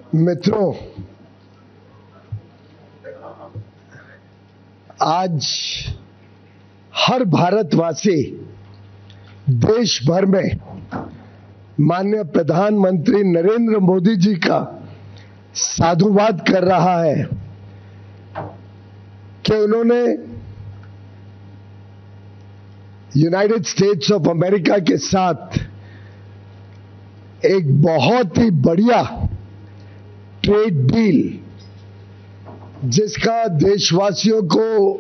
मित्रों, आज हर भारतवासी देश भर में माननीय प्रधानमंत्री नरेंद्र मोदी जी का साधुवाद कर रहा है कि उन्होंने यूनाइटेड स्टेट्स ऑफ अमेरिका के साथ एक बहुत ही बढ़िया ट्रेड डील, जिसका देशवासियों को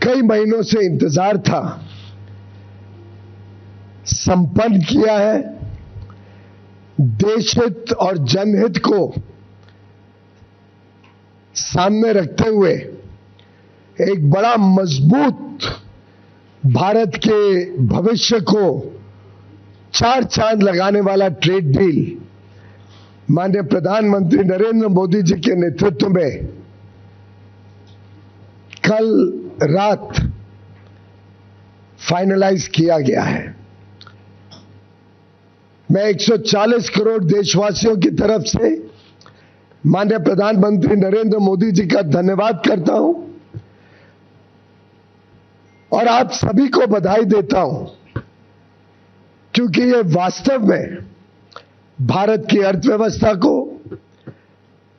कई महीनों से इंतजार था, संपन्न किया है। देशहित और जनहित को सामने रखते हुए एक बड़ा मजबूत भारत के भविष्य को चार चांद लगाने वाला ट्रेड डील माननीय प्रधानमंत्री नरेंद्र मोदी जी के नेतृत्व में कल रात फाइनलाइज किया गया है। मैं 140 करोड़ देशवासियों की तरफ से माननीय प्रधानमंत्री नरेंद्र मोदी जी का धन्यवाद करता हूं और आप सभी को बधाई देता हूं, क्योंकि ये वास्तव में भारत की अर्थव्यवस्था को,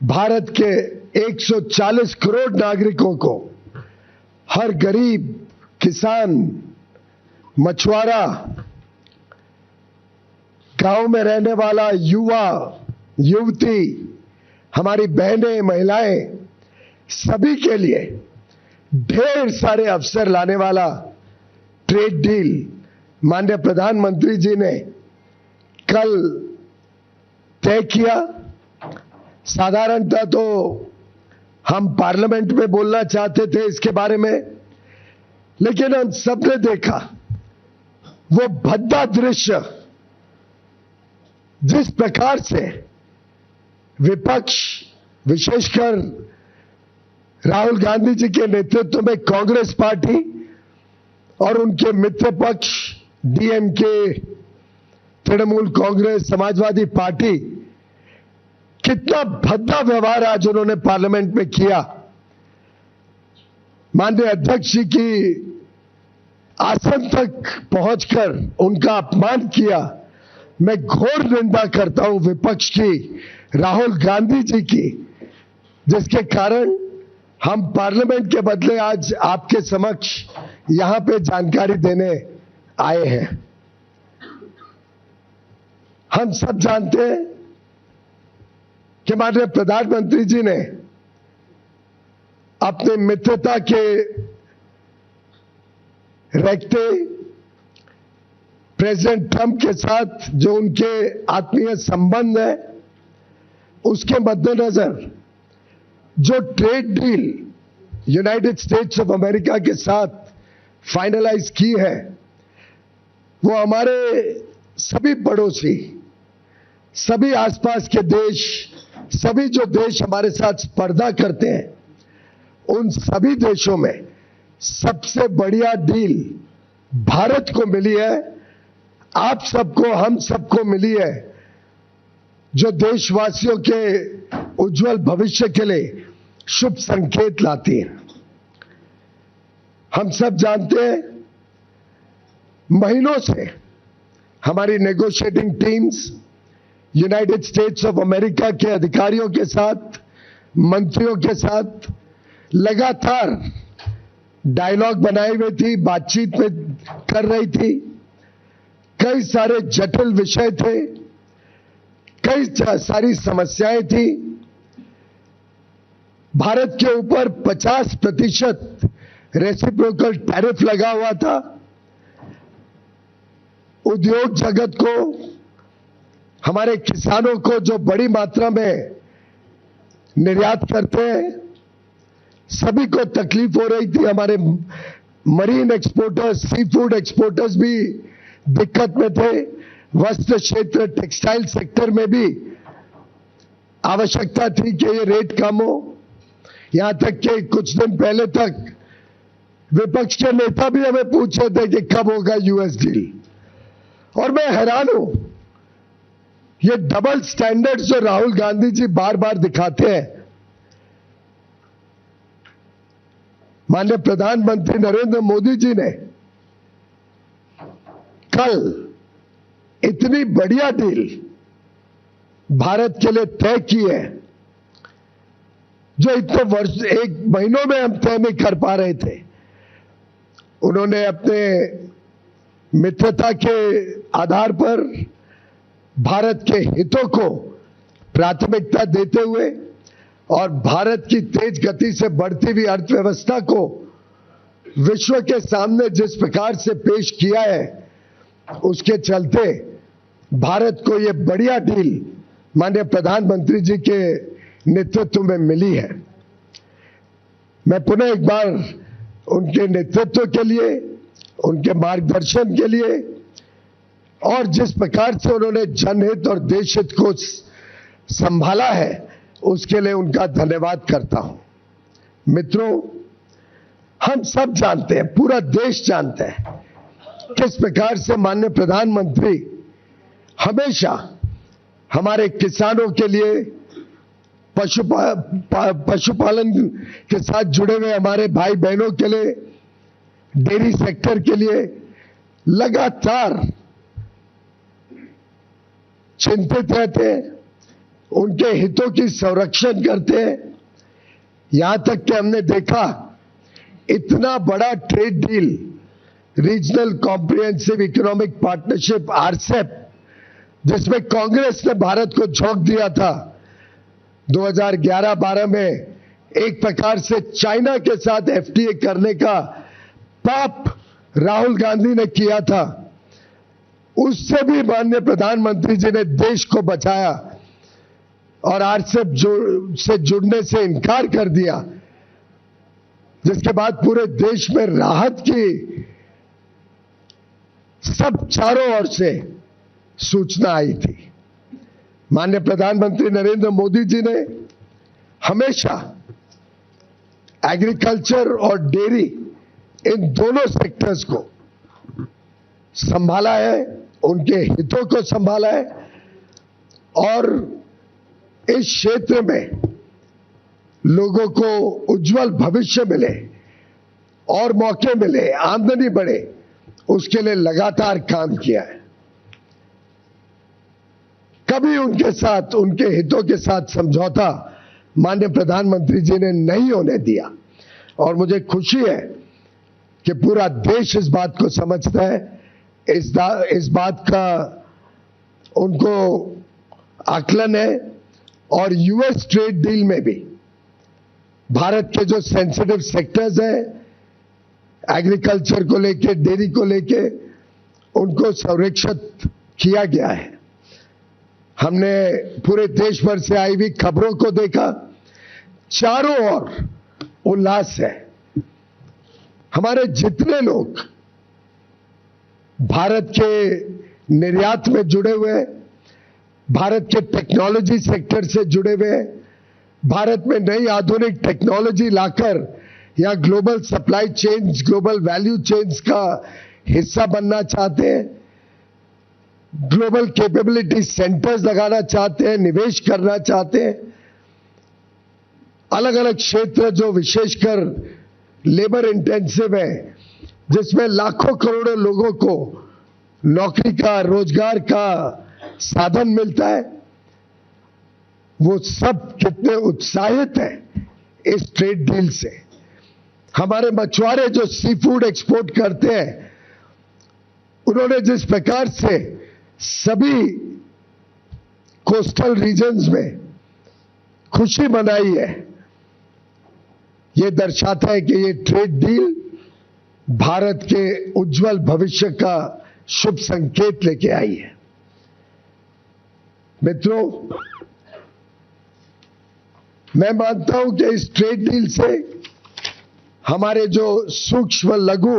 भारत के 140 करोड़ नागरिकों को, हर गरीब, किसान, मछुआरा, गांव में रहने वाला युवा, युवती, हमारी बहनें, महिलाएं, सभी के लिए ढेर सारे अवसर लाने वाला ट्रेड डील माननीय प्रधानमंत्री जी ने कल तय किया। साधारणतः तो हम पार्लियामेंट में बोलना चाहते थे इसके बारे में, लेकिन हम सबने देखा वो भद्दा दृश्य, जिस प्रकार से विपक्ष, विशेषकर राहुल गांधी जी के नेतृत्व में कांग्रेस पार्टी और उनके मित्र पक्ष डीएमके, तृणमूल कांग्रेस, समाजवादी पार्टी, कितना भद्दा व्यवहार आज उन्होंने पार्लियामेंट में किया। माननीय अध्यक्ष जी की आसन तक पहुंचकर उनका अपमान किया। मैं घोर निंदा करता हूं विपक्ष की, राहुल गांधी जी की, जिसके कारण हम पार्लियामेंट के बदले आज आपके समक्ष यहां पे जानकारी देने आए हैं। हम सब जानते हैं कि माननीय प्रधानमंत्री जी ने अपने मित्रता के रखते प्रेसिडेंट ट्रंप के साथ जो उनके आत्मीय संबंध है, उसके मद्देनजर जो trade deal United states of America के साथ फाइनलाइज की है, वो हमारे सभी पड़ोसी, सभी आसपास के देश, सभी जो देश हमारे साथ स्पर्धा करते हैं, उन सभी देशों में सबसे बढ़िया डील भारत को मिली है। आप सबको, हम सबको मिली है, जो देशवासियों के उज्जवल भविष्य के लिए शुभ संकेत लाती है। हम सब जानते हैं, महीनों से हमारी negotiating teams United states of America के अधिकारियों के साथ, मंत्रियों के साथ लगातार डायलॉग बनाई हुई थी, बातचीत में कर रही थी। कई सारे जटिल विषय थे, कई सारी समस्याएं थी। भारत के ऊपर 50% रेसिप्रोकल टैरिफ लगा हुआ था। उद्योग जगत को, हमारे किसानों को जो बड़ी मात्रा में निर्यात करते हैं, सभी को तकलीफ हो रही थी। हमारे marine exporters, sea food exporters भी दिक्कत में थे। वस्त्र क्षेत्र, टेक्सटाइल सेक्टर में भी आवश्यकता थी कि ये रेट कम हो। यहां तक कि कुछ दिन पहले तक विपक्ष के नेता भी हमें पूछ रहे थे कि कब होगा यूएस डील। और मैं हैरान हूं ये डबल स्टैंडर्ड्स जो राहुल गांधी जी बार बार दिखाते हैं, माननीय प्रधानमंत्री नरेंद्र मोदी जी ने कल इतनी बढ़िया डील भारत के लिए तय की है जो इतने वर्ष, एक महीनों में हम तय नहीं कर पा रहे थे। उन्होंने अपने मित्रता के आधार पर भारत के हितों को प्राथमिकता देते हुए और भारत की तेज गति से बढ़ती हुई अर्थव्यवस्था को विश्व के सामने जिस प्रकार से पेश किया है, उसके चलते भारत को यह बढ़िया डील माननीय प्रधानमंत्री जी के नेतृत्व में मिली है। मैं पुनः एक बार उनके नेतृत्व के लिए, उनके मार्गदर्शन के लिए और जिस प्रकार से उन्होंने जनहित और देश हित को संभाला है, उसके लिए उनका धन्यवाद करता हूं। मित्रों, हम सब जानते हैं, पूरा देश जानता है किस प्रकार से माननीय प्रधानमंत्री हमेशा हमारे किसानों के लिए, पशुपालन के साथ जुड़े हुए हमारे भाई बहनों के लिए, डेयरी सेक्टर के लिए लगातार चिंतित रहते हैं, उनके हितों की संरक्षण करते हैं। यहां तक कि हमने देखा इतना बड़ा trade deal, regional comprehensive economic partnership RCEP, जिसमें कांग्रेस ने भारत को झोंक दिया था 2011-12 में, एक प्रकार से चाइना के साथ एफटीए करने का पाप राहुल गांधी ने किया था। उससे भी माननीय प्रधानमंत्री जी ने देश को बचाया और आरसेप से जुड़ने से इनकार कर दिया, जिसके बाद पूरे देश में राहत की सब चारों ओर से सूचना आई थी। माननीय प्रधानमंत्री नरेंद्र मोदी जी ने हमेशा एग्रीकल्चर और डेयरी, इन दोनों सेक्टर्स को संभाला है, उनके हितों को संभाला है और इस क्षेत्र में लोगों को उज्जवल भविष्य मिले और मौके मिले, आमदनी बढ़े, उसके लिए लगातार काम किया है। कभी उनके साथ, उनके हितों के साथ समझौता माननीय प्रधानमंत्री जी ने नहीं होने दिया और मुझे खुशी है कि पूरा देश इस बात को समझता है, इस बात का उनको आकलन है और यूएस ट्रेड डील में भी भारत के जो सेंसिटिव सेक्टर्स हैं, एग्रीकल्चर को लेके, डेयरी को लेके, उनको संरक्षित किया गया है। हमने पूरे देश भर से आई हुई खबरों को देखा, चारों ओर उल्लास है। हमारे जितने लोग भारत के निर्यात में जुड़े हुए हैं, भारत के टेक्नोलॉजी सेक्टर से जुड़े हुए हैं, भारत में नई आधुनिक टेक्नोलॉजी लाकर या global supply chains, global value chains का हिस्सा बनना चाहते हैं, ग्लोबल कैपेबिलिटी सेंटर्स लगाना चाहते हैं, निवेश करना चाहते हैं। अलग अलग क्षेत्र जो विशेषकर लेबर इंटेंसिव है, जिसमें लाखों करोड़ों लोगों को नौकरी का, रोजगार का साधन मिलता है, वो सब कितने उत्साहित हैं इस ट्रेड डील से। हमारे मछुआरे जो सी फूड एक्सपोर्ट करते हैं, उन्होंने जिस प्रकार से सभी कोस्टल रीजन्स में खुशी मनाई है, ये दर्शाता है कि ये ट्रेड डील भारत के उज्जवल भविष्य का शुभ संकेत लेके आई है। मित्रों, मैं मानता हूं कि इस ट्रेड डील से हमारे जो सूक्ष्म, लघु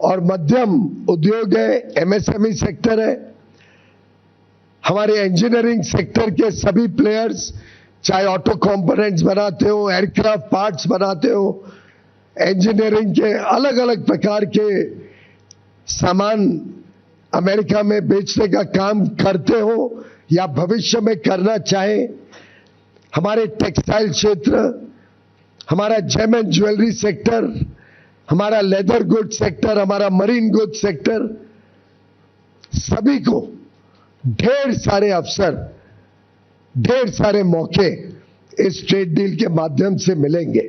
और मध्यम उद्योग है, एमएसएमई सेक्टर है, हमारे इंजीनियरिंग सेक्टर के सभी प्लेयर्स, चाहे ऑटो कंपोनेंट्स बनाते हो, एयरक्राफ्ट पार्ट्स बनाते हो, इंजीनियरिंग के अलग अलग प्रकार के सामान अमेरिका में बेचने का काम करते हो या भविष्य में करना चाहे, हमारे टेक्सटाइल क्षेत्र, हमारा जेम एंड ज्वेलरी सेक्टर, हमारा लेदर गुड सेक्टर, हमारा मरीन गुड सेक्टर, सभी को ढेर सारे अवसर, ढेर सारे मौके इस ट्रेड डील के माध्यम से मिलेंगे।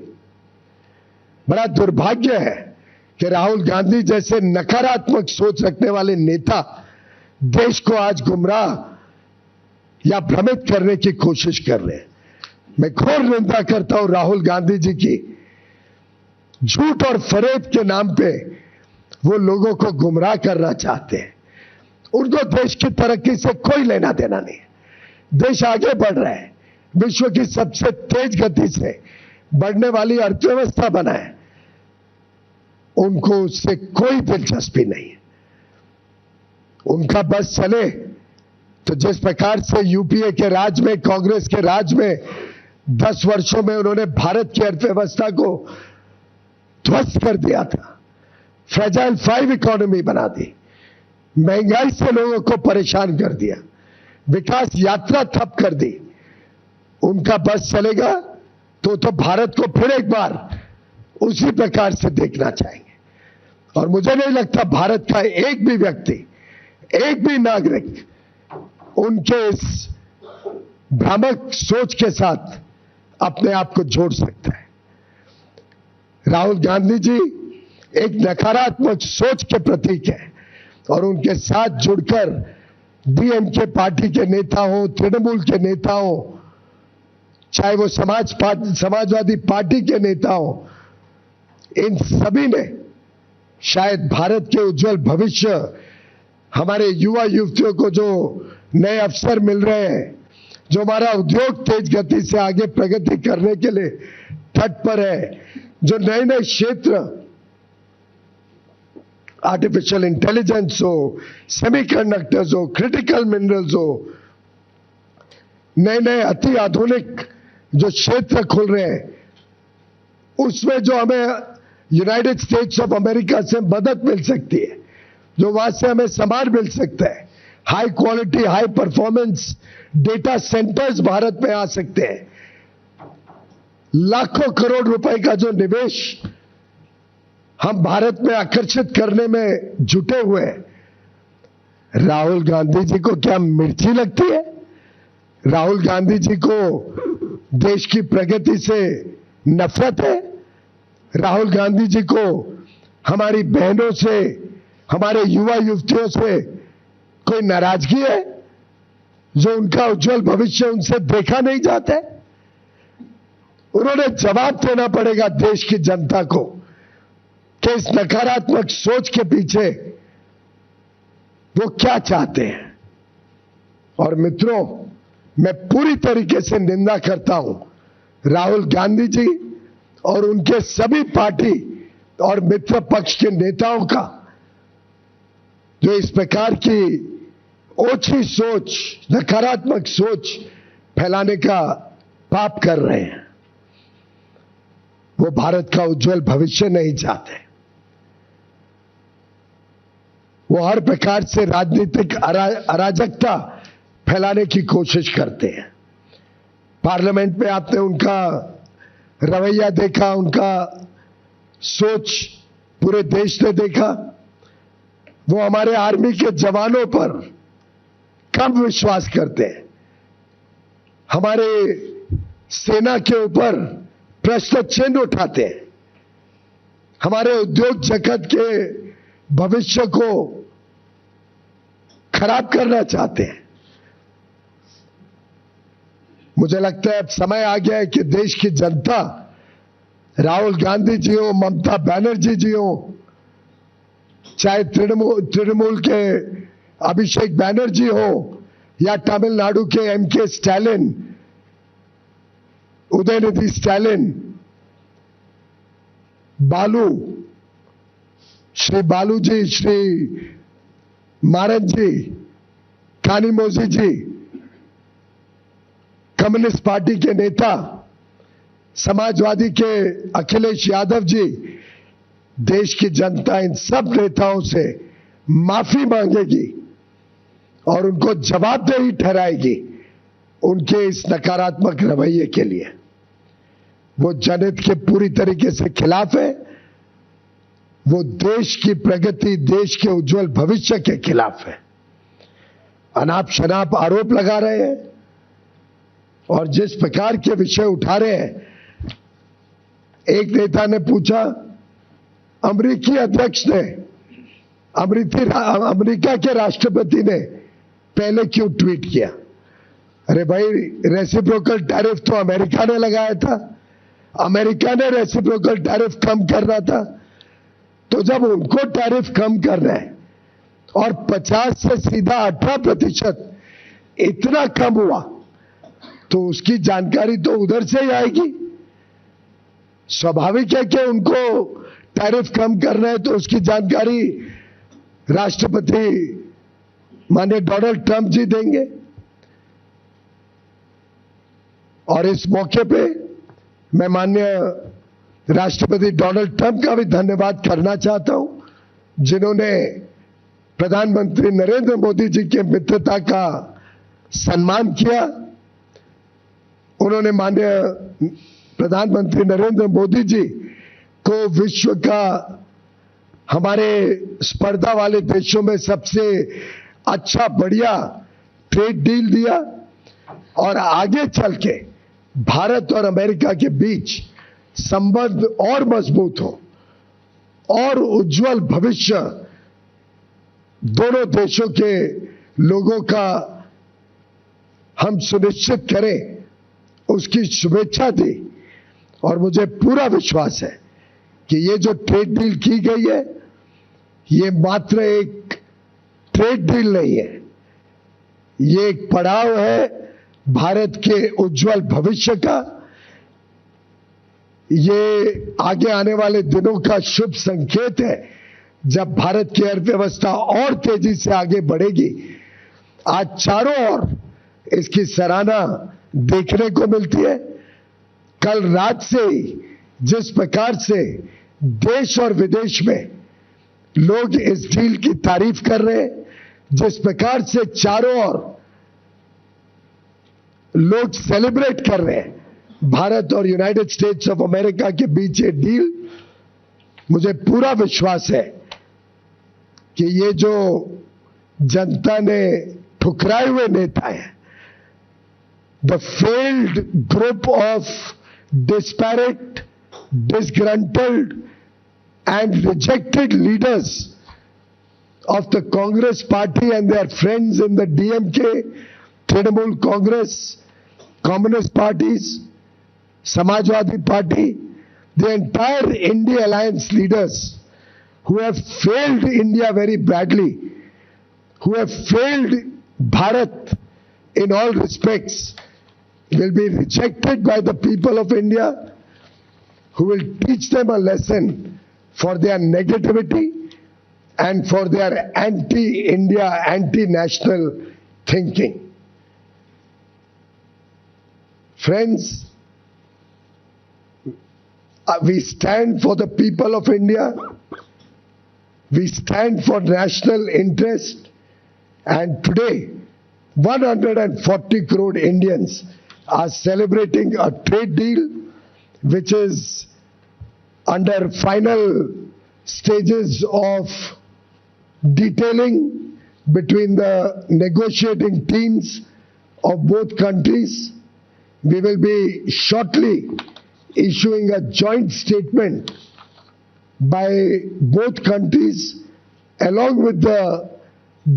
बड़ा दुर्भाग्य है कि राहुल गांधी जैसे नकारात्मक सोच रखने वाले नेता देश को आज गुमराह या भ्रमित करने की कोशिश कर रहे हैं। मैं घोर निंदा करता हूं राहुल गांधी जी की। झूठ और फरेब के नाम पे वो लोगों को गुमराह करना चाहते हैं। उनको देश की तरक्की से कोई लेना देना नहीं है। देश आगे बढ़ रहा है, विश्व की सबसे तेज गति से बढ़ने वाली अर्थव्यवस्था बना है, उनको उससे कोई दिलचस्पी नहीं है। उनका बस चले तो जिस प्रकार से यूपीए के राज में, कांग्रेस के राज में 10 वर्षों में उन्होंने भारत की अर्थव्यवस्था को ध्वस्त कर दिया था, फ्रेजाइल 5 इकोनॉमी बना दी, महंगाई से लोगों को परेशान कर दिया, विकास यात्रा ठप कर दी। उनका बस चलेगा तो भारत को फिर एक बार उसी प्रकार से देखना चाहेंगे। और मुझे नहीं लगता भारत का एक भी व्यक्ति, एक भी नागरिक उनके इस भ्रामक सोच के साथ अपने आप को जोड़ सकता है। राहुल गांधी जी एक नकारात्मक सोच के प्रतीक है और उनके साथ जुड़कर डीएमके पार्टी के नेता हो, तृणमूल के नेता हो, चाहे वो समाजवादी पार्टी के नेता हो, इन सभी ने शायद भारत के उज्जवल भविष्य, हमारे युवा युवतियों को जो नए अवसर मिल रहे हैं, जो हमारा उद्योग तेज गति से आगे प्रगति करने के लिए तट पर है, जो नए नए क्षेत्र, आर्टिफिशियल इंटेलिजेंस हो, सेमीकंडक्टर्स हो, क्रिटिकल मिनरल्स हो, नए नए अति आधुनिक जो क्षेत्र खुल रहे हैं, उसमें जो हमें यूनाइटेड स्टेट्स ऑफ अमेरिका से मदद मिल सकती है, जो वहां से हमें सामान मिल सकता है, high quality, high performance data centres Bharat में आ सकते हैं, लाखों करोड़ रुपए का जो निवेश हम भारत में आकर्षित करने में जुटे हुए हैं। राहुल गांधी जी को क्या मिर्ची लगती है? राहुल गांधी जी को देश की प्रगति से नफरत है? राहुल गांधी जी को हमारी बहनों से, हमारे युवा युवतियों से कोई नाराजगी है जो उनका उज्जवल भविष्य उनसे देखा नहीं जाता है? उन्होंने जवाब देना पड़ेगा देश की जनता को कि इस नकारात्मक सोच के पीछे वो क्या चाहते हैं। और मित्रों, मैं पूरी तरीके से निंदा करता हूं राहुल गांधी जी और उनके सभी पार्टी और मित्र पक्ष के नेताओं का, जो इस प्रकार की ओछी सोच, नकारात्मक सोच फैलाने का पाप कर रहे हैं। वो भारत का उज्जवल भविष्य नहीं चाहते। वो हर प्रकार से राजनीतिक अराजकता फैलाने की कोशिश करते हैं। पार्लियामेंट में आपने उनका रवैया देखा, उनका सोच पूरे देश ने देखा। वो हमारे आर्मी के जवानों पर कम विश्वास करते हैं, हमारे सेना के ऊपर प्रश्न चिन्ह उठाते हैं, हमारे उद्योग जगत के भविष्य को खराब करना चाहते हैं। मुझे लगता है अब समय आ गया है कि देश की जनता, राहुल गांधी जी हो, ममता बनर्जी जी हो, चाहे तृणमूल के अभिषेक बैनर्जी हो या तमिलनाडु के एमके स्टालिन, उदयनिधि स्टालिन, बालू, श्री बालू जी, श्री मारन जी, कानीमोजी जी, कम्युनिस्ट पार्टी के नेता, समाजवादी के अखिलेश यादव जी, देश की जनता इन सब नेताओं से माफी मांगेगी और उनको जवाबदेही ठहराएगी उनके इस नकारात्मक रवैये के लिए। वो जनहित के पूरी तरीके से खिलाफ है, वो देश की प्रगति, देश के उज्जवल भविष्य के खिलाफ है। अनाप शनाप आरोप लगा रहे हैं और जिस प्रकार के विषय उठा रहे हैं, एक नेता ने पूछा, अमेरिकी अध्यक्ष ने, अमेरिका के राष्ट्रपति ने पहले क्यों ट्वीट किया? अरे भाई, रेसिप्रोकल टैरिफ तो अमेरिका ने लगाया था, अमेरिका ने रेसिप्रोकल टैरिफ कम करना था। तो जब उनको टैरिफ कम करना है और 50 से सीधा 18% इतना कम हुआ, तो उसकी जानकारी तो उधर से ही आएगी। स्वाभाविक है कि उनको टैरिफ कम करना है, तो उसकी जानकारी राष्ट्रपति माननीय डोनाल्ड ट्रंप जी देंगे। और इस मौके पे मैं माननीय राष्ट्रपति डोनाल्ड ट्रंप का भी धन्यवाद करना चाहता हूं, जिन्होंने प्रधानमंत्री नरेंद्र मोदी जी के मित्रता का सम्मान किया। उन्होंने माननीय प्रधानमंत्री नरेंद्र मोदी जी को विश्व का, हमारे स्पर्धा वाले देशों में सबसे अच्छा बढ़िया ट्रेड डील दिया और आगे चल के भारत और अमेरिका के बीच संबंध और मजबूत हो और उज्जवल भविष्य दोनों देशों के लोगों का हम सुनिश्चित करें, उसकी शुभेच्छा दी। और मुझे पूरा विश्वास है कि ये जो ट्रेड डील की गई है, ये मात्र एक ट्रेड डील नहीं है, ये एक पड़ाव है भारत के उज्जवल भविष्य का। ये आगे आने वाले दिनों का शुभ संकेत है, जब भारत की अर्थव्यवस्था और तेजी से आगे बढ़ेगी। आज चारों ओर इसकी सराहना देखने को मिलती है। कल रात से ही जिस प्रकार से देश और विदेश में लोग इस डील की तारीफ कर रहे हैं, जिस प्रकार से चारों ओर लोग सेलिब्रेट कर रहे हैं भारत और यूनाइटेड स्टेट्स ऑफ अमेरिका के बीच ये डील, मुझे पूरा विश्वास है कि ये जो जनता ने ठुकराए हुए नेता हैं, the failed group of disparate, disgruntled and rejected leaders of the Congress party and their friends in the DMK, Trinamool Congress, Communist parties, Samajwadi Party, the entire India Alliance leaders who have failed India very badly, who have failed Bharat in all respects, will be rejected by the people of India, who will teach them a lesson for their negativity and for their anti-India, anti-national thinking. Friends, we stand for the people of India, we stand for national interest, and today 140 crore Indians are celebrating a trade deal which is under final stages of detailing between the negotiating teams of both countries. We will be shortly issuing a joint statement by both countries along with the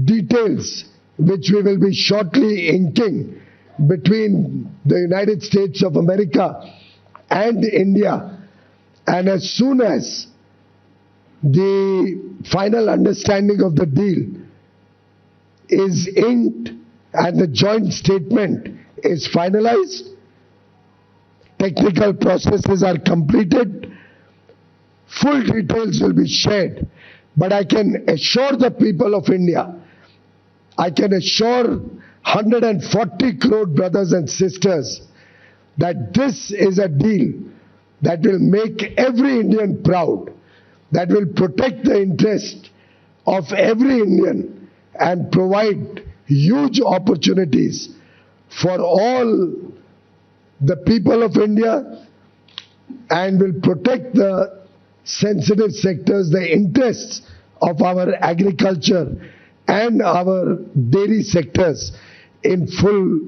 details which we will be shortly inking between the United States of America and India. And as soon as the final understanding of the deal is inked and the joint statement is finalized, technical processes are completed, full details will be shared. But I can assure the people of India, I can assure 140 crore brothers and sisters that this is a deal that will make every Indian proud, that will protect the interest of every Indian and provide huge opportunities for all the people of India and will protect the sensitive sectors, the interests of our agriculture and our dairy sectors in full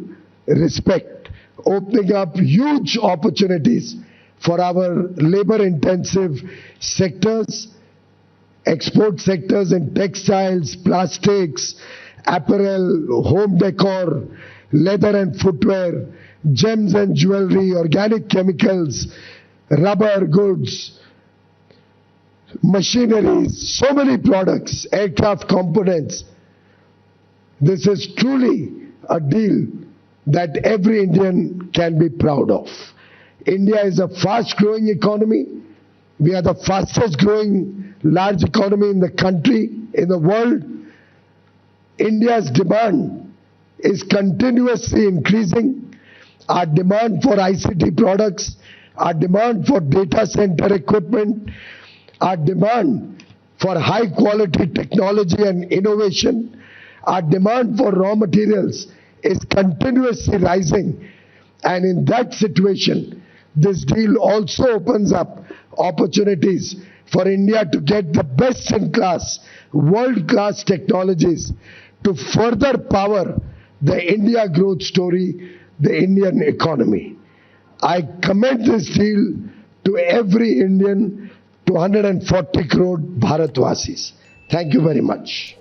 respect, opening up huge opportunities for our labor-intensive sectors, export sectors in textiles, plastics, apparel, home decor, leather and footwear, gems and jewelry, organic chemicals, rubber goods, machineries, so many products, aircraft components. This is truly a deal that every Indian can be proud of. India is a fast-growing economy. We are the fastest growing large economy in the country, in the world. India's demand is continuously increasing. Our demand for ICT products, our demand for data center equipment, our demand for high quality technology and innovation, our demand for raw materials is continuously rising. And in that situation, this deal also opens up opportunities for India to get the best in class, world-class technologies to further power the India growth story, the Indian economy. I commend this deal to every Indian, to 140 crore Bharatvasis. Thank you very much.